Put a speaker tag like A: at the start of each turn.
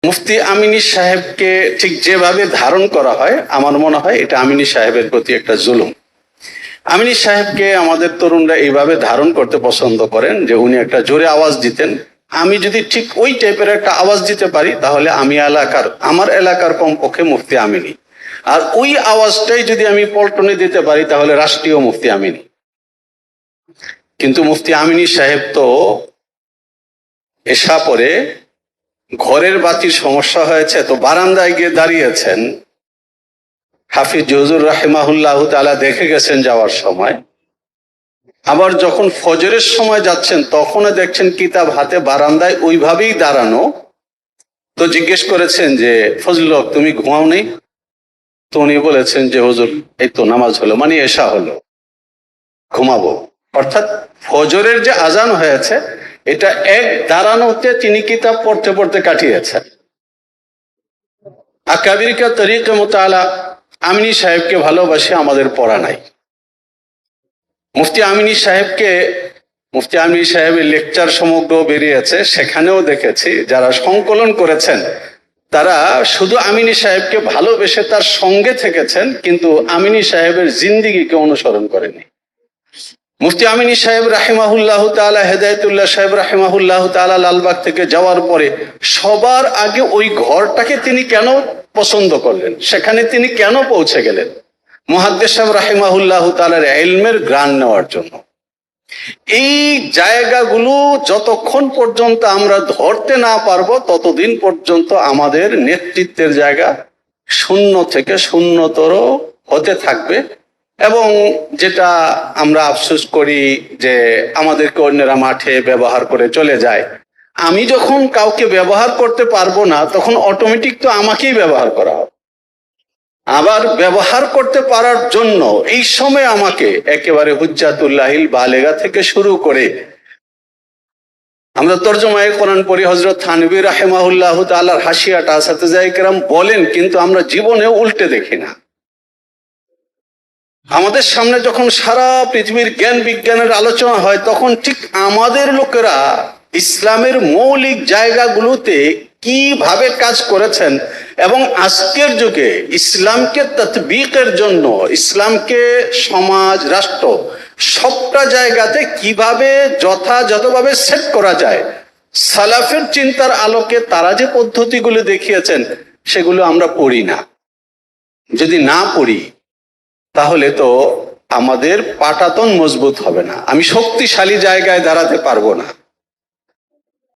A: মুফতি আমিনী সাহেবকে ঠিক যেভাবে ধারণ করা হয়, আমার মনে হয় এটা আমিনী সাহেবের প্রতি একটা জুলুম। আমিনী সাহেবকে আমাদের তরুণরা এইভাবে ধারণ করতে পছন্দ করেন যে উনি একটা জোরে আওয়াজ দিতেন। আমি যদি ঠিক ওই টাইপের একটা আওয়াজ দিতে পারি তাহলে আমার এলাকার কমপক্ষে মুফতি আমিনী, আর ওই আওয়াজটাই যদি আমি পল্টনে দিতে পারি তাহলে রাষ্ট্রীয় মুফতি আমিনী। কিন্তু মুফতি আমিনী সাহেব তো এসা পরে ঘরের বাতির সমস্যা হয়েছে তো বারান্দায় গিয়ে দাঁড়িয়েছেন। হাফিজ হুজুর রাহিমাহুল্লাহ তাআলা দেখে গেছেন যাওয়ার সময়। আবার যখন ফজরের সময় যাচ্ছেন তখনও দেখছেন কিতাব হাতে বারান্দায় ওইভাবেই দাঁড়ানো। তো জিজ্ঞেস করেছেন যে ফজল হক, তুমি ঘুমাও নেই? তো উনি বলেছেন যে হুজুর এই তো নামাজ হলো, মানে এশা হলো, ঘুমাবো। অর্থাৎ ফজরের যে আজান হয়েছে এটা এক দাঁড়ানোতে তিনি কিতাব পড়তে পড়তে কাটিয়েছেন। আকাবির কা তরিকা মুতালা আমিনী সাহেবকে ভালোবাসে, আমাদের পড়া নাই। মুফতি আমিনী সাহেবের লেকচার সমগ্র বেরিয়েছে, সেখানেও দেখেছি যারা সংকলন করেছেন তারা শুধু আমিনী সাহেবকে ভালোবেসে তার সঙ্গে থেকেছেন, কিন্তু আমিনী সাহেবের জিন্দিগিকে অনুসরণ করেনি। মুফতি আমিনী সাহেব রাহিমাহুল্লাহ তাআলা, হেদায়েতুল্লাহ সাহেব রাহিমাহুল্লাহ তাআলা লালবাগ থেকে যাওয়ার পরে সবার আগে ওই ঘরটাকে তিনি কেন পছন্দ করলেন, সেখানে তিনি কেন পৌঁছে গেলেন? মুহাদ্দিস সাহেব রাহিমাহুল্লাহ তাআলার ইলমের গ্রাণ নেওয়ার জন্য। এই জায়গাগুলো যতক্ষণ পর্যন্ত আমরা ধরতে না পারবো ততদিন পর্যন্ত আমাদের নেতৃত্বের জায়গা শূন্য থেকে শূন্যতর হতে থাকবে। এবং যেটা আমরা আফসোস করি যে আমাদেরকে অন্যরা মাঠে ব্যবহার করে চলে যায়। আমি যখন কাউকে ব্যবহার করতে পারবো না তখন অটোমেটিক তো আমাকেই ব্যবহার করা হবে। আবার ব্যবহার করতে পারার জন্য এই সময় আমাকে একেবারে হুজ্জাতুল্লাহিল বালেগা থেকে শুরু করে, আমরা তরজমায়ে কোরআন পড়ি, হযরত থানভী রাহিমাহুল্লাহ তাআলার হাসিয়াটা আসাতিজায়ে কেরাম বলেন, কিন্তু আমরা জীবনে উল্টে দেখি না। আমাদের সামনে যখন সারা পৃথিবীর জ্ঞান বিজ্ঞানের আলোচনা হয় তখন ঠিক আমাদের লোকেরা ইসলামের মৌলিক জায়গাগুলোতে কিভাবে কাজ করেছেন এবং আজকের যুগে ইসলামকে তাতবীকের জন্য, ইসলামকে সমাজ রাষ্ট্র সবটা জায়গাতে কিভাবে যথাযথভাবে সেট করা যায়, সালাফের চিন্তার আলোকে তারা যে পদ্ধতিগুলো দেখিয়েছেন সেগুলো আমরা পড়ি না। যদি না পড়ি তাহলে তো আমাদের পাটাতন মজবুত হবে না, আমি শক্তিশালী জায়গায় দাঁড়াতে পারবো না।